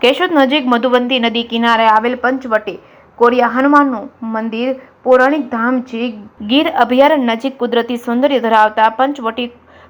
કેશોદ નજીક મધુવંતી નદી કિનારે આવેલ પંચવટી કોરિયા હનુમાનનું મંદિર પૌરાણિક ધામ છે. ગીર અભયારણ્ય નજીક કુદરતી સૌંદર્ય ધરાવતા પંચવટી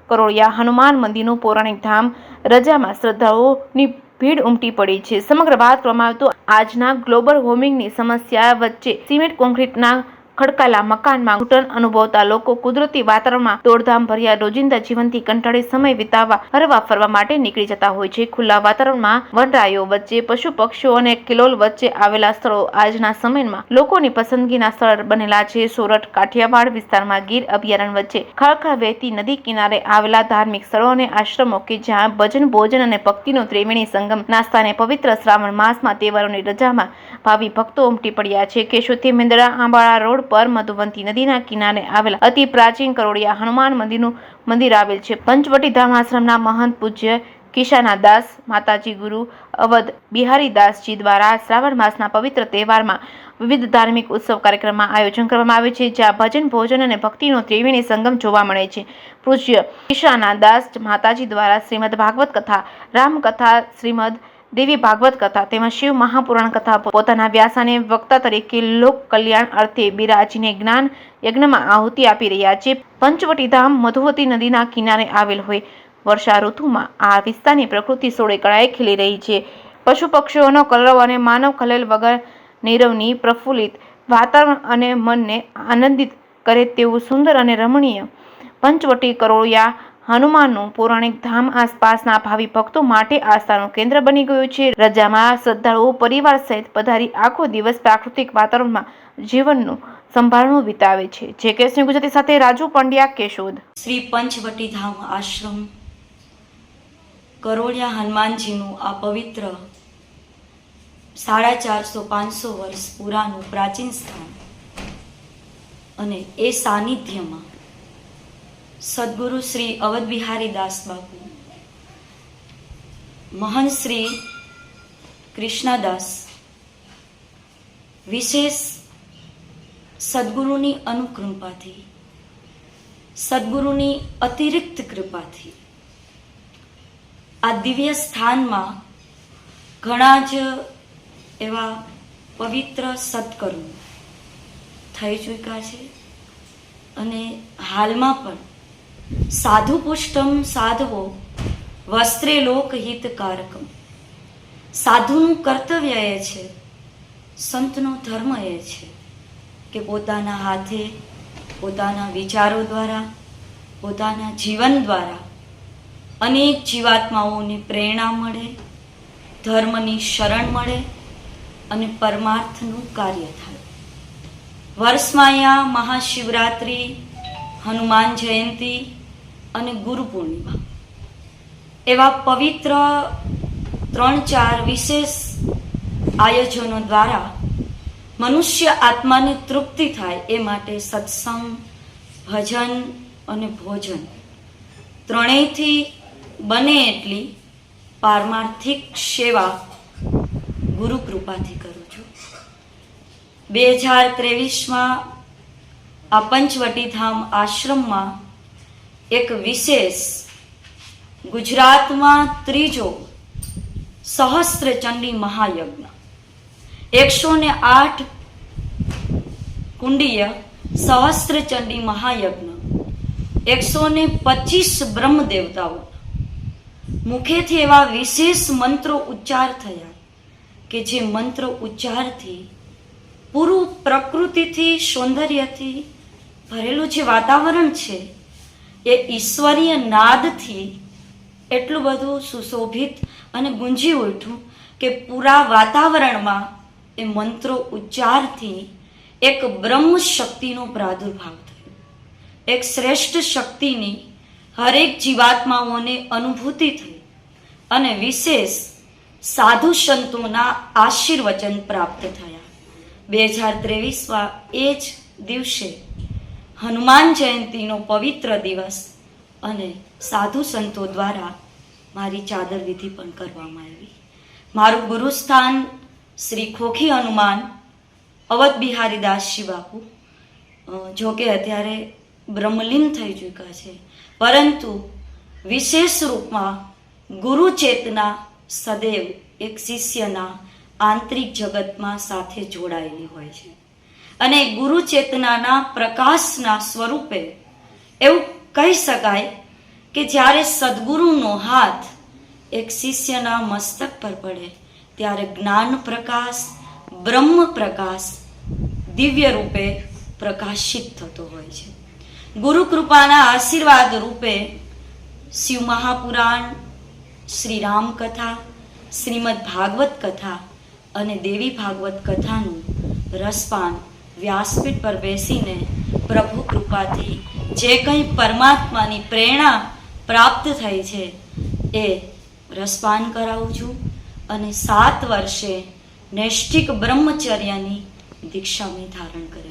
કોરિયા હનુમાન મંદિરનું પૌરાણિક ધામ રજામાં શ્રદ્ધાળુઓની ભીડ ઉમટી પડી છે. સમગ્ર વાત કરવામાં આવે તો આજના ગ્લોબલ વોર્મિંગની સમસ્યા વચ્ચે સિમેન્ટ કોન્ક્રીટના ખડકાલા મકાનમાં ઘૂંટણ અનુભવતા લોકો કુદરતી વાતાવરણમાં દોડધામ ભર્યા રોજિંદા જીવનથી કંટાળી સમય વિતાવવા હરવા ફરવા માટે નીકળી જતા હોય છે. ખુલ્લા વાતાવરણમાં વનરાઈઓ વચ્ચે પશુ પક્ષીઓ અને કિલોલ વચ્ચે આવેલા સ્થળો આજના સમયમાં લોકોની પસંદગીના સ્થળ બનેલા છે. સોરઠ કાઠિયાવાડ વિસ્તારમાં ગીર અભયારણ્ય વચ્ચે ખળખળ વહેતી નદી કિનારે આવેલા ધાર્મિક સ્થળો અને આશ્રમો કે જ્યાં ભજન ભોજન અને ભક્તિનો ત્રિવેણી સંગમ ના સ્થાને પવિત્ર શ્રાવણ માસમાં તહેવારોની રજામાં ભાવિ ભક્તો ઉમટી પડ્યા છે. કેશોદથી મેંદડા આંબાળા રોડ પર મધુવંતી નદીના કિનારે આવેલા અતિ પ્રાચીન કરોડિયા હનુમાન મંદિરનું મંદિર આવેલ છે. પંચવટી ધામ આશ્રમના મહંત પૂજ્ય કિશાના દાસ માતાજી ગુરુ અવધ બિહારી દાસજી દ્વારા શ્રાવણ માસના પવિત્ર તહેવારમાં વિવિધ ધાર્મિક ઉત્સવ કાર્યક્રમમાં આયોજન કરવામાં આવે છે, જ્યાં ભજન ભોજન અને ભક્તિનો ત્રિવેણી સંગમ જોવા મળે છે. પૂજ્ય કિશાના દાસ માતાજી દ્વારા શ્રીમદ ભાગવત કથા, રામકથા, શ્રીમદ દેવી ભાગવત કથા તેમજ શિવ મહાપુરાણ કથા પોતાના વ્યાસાને વક્તા તરીકે લોક કલ્યાણ અર્થે બિરાજીને જ્ઞાન યજ્ઞમાં આહુતિ આપી રહ્યા છે. પંચવટી ધામ મધુવતી નદીના કિનારે આવેલ હોય વર્ષા ઋતુમાં આ વિસ્તારની પ્રકૃતિ સોળે કળાએ ખીલી રહી છે. પશુ પક્ષીઓનો કલરવ અને માનવ ખલેલ વગર નીરવની પ્રફુલ્લિત વાતાવરણ અને મનને આનંદિત કરે તેવું સુંદર અને રમણીય પંચવટી કરોડિયા હનુમાનનું પૌરાણિક ધામ આસપાસના ભાવિ ભક્તો માટે આસ્થાનું કેન્દ્ર બની ગયું છે. રજામાં શ્રદ્ધાળુઓ પરિવાર સહિત પધારી આખો દિવસ પ્રાકૃતિક વાતાવરણમાં જીવનનું સંભાળનું વિતાવે છે. જેકેએસની ગુજરાતી સાથે રાજુ પંડ્યા, કેશોદ. શ્રી પંચવટી ધામ આશ્રમ કરોડિયા હનુમાનજીનું આ પવિત્ર 450-500 વર્ષ પુરાનું પ્રાચીન સ્થાન અને એ સાનિધ્યમાં સદગુરુ શ્રી અવધ બિહારી દાસ બાપુ, મહંત શ્રી કૃષ્ણદાસ વિશેષ સદગુરુની અનુકૃપાથી, સદગુરુની અતિરિક્ત કૃપાથી આ દિવ્ય સ્થાનમાં ઘણા જ એવા પવિત્ર સત્કર્મો થઈ ચૂક્યા છે અને હાલમાં પણ સાધુ પુષ્ટમ સાધવો વસ્ત્રે લોકહિતકારકમ. સાધુનું કર્તવ્ય એ છે, સંતનો ધર્મ એ છે કે પોતાના હાથે, પોતાના વિચારો દ્વારા, પોતાના જીવન દ્વારા અનેક જીવાત્માઓની પ્રેરણા મળે, ધર્મની શરણ મળે અને પરમાર્થનું કાર્ય થાય. વર્ષમાં અહીંયા મહાશિવરાત્રિ, હનુમાન જયંતિ અને ગુરુ પૂર્ણિમા એવા પવિત્ર 3-4 વિશેષ આયોજનો દ્વારા મનુષ્ય આત્માને તૃપ્તિ થાય એ માટે સત્સંગ, ભજન અને ભોજન ત્રણેયથી બને એટલી પારમાર્થિક સેવા ગુરુ કૃપાથી કરું છું. 2023માં આ પંચવટી ધામ આશ્રમમાં એક વિશેષ ગુજરાતમાં ત્રીજો સહસ્ત્ર ચંડી મહાયજ્ઞ, 108 કુંડીય સહસ્ત્ર ચંડી મહાયજ્ઞ, 125 બ્રહ્મ દેવતાઓ મુખેથી એવા વિશેષ મંત્રો ઉચ્ચાર થયા કે જે મંત્રો ઉચ્ચારથી પૂરું પ્રકૃતિથી, સૌંદર્યથી ભરેલું જે વાતાવરણ છે એ ઈશ્વરીય નાદથી એટલું બધું સુશોભિત અને ગુંજી ઉઠ્યું કે પૂરા વાતાવરણમાં એ મંત્રો ઉચ્ચારથી એક બ્રહ્મ શક્તિનો પ્રાદુર્ભાવ થયો. એક શ્રેષ્ઠ શક્તિની હરેક જીવાત્માઓને અનુભૂતિ થઈ અને વિશેષ સાધુ સંતોના આશીર્વચન પ્રાપ્ત થયા. 2023માં એ જ દિવસે હનુમાન જયંતિનો પવિત્ર દિવસ અને સાધુ સંતો દ્વારા મારી ચાદર વિધિ પણ કરવામાં આવી. મારું ગુરુસ્થાન શ્રી ખોખી હનુમાન અવધ બિહારી દાસજી બાપુ, જોકે અત્યારે બ્રહ્મલીન થઈ ચૂક્યા છે, પરંતુ વિશેષ રૂપમાં ગુરુ ચેતના સદૈવ એક શિષ્યના આંતરિક જગતમાં સાથે જોડાયેલી હોય છે. અને ગુરુ ચેતનાના પ્રકાશના સ્વરૂપે એવું કહી શકાય કે જ્યારે સદગુરુનો હાથ એક શિષ્યના મસ્તક પર પડે ત્યારે જ્ઞાન પ્રકાશ, બ્રહ્મ પ્રકાશ દિવ્ય રૂપે પ્રકાશિત થતો હોય છે. ગુરુ કૃપાના આશીર્વાદ રૂપે શિવ મહાપુરાણ, શ્રી રામ કથા, શ્રીમદ ભાગવત કથા અને દેવી ભાગવત કથાનું રસપાન વ્યાસપીઠ પર બેસીને પ્રભુ કૃપાથી જે કંઈ પરમાત્માની પ્રેરણા પ્રાપ્ત થઈ છે એ રસપાન કરાવું છું. અને 7 વર્ષે નૈષ્ઠિક બ્રહ્મચર્યની દીક્ષા મેં ધારણ કરી.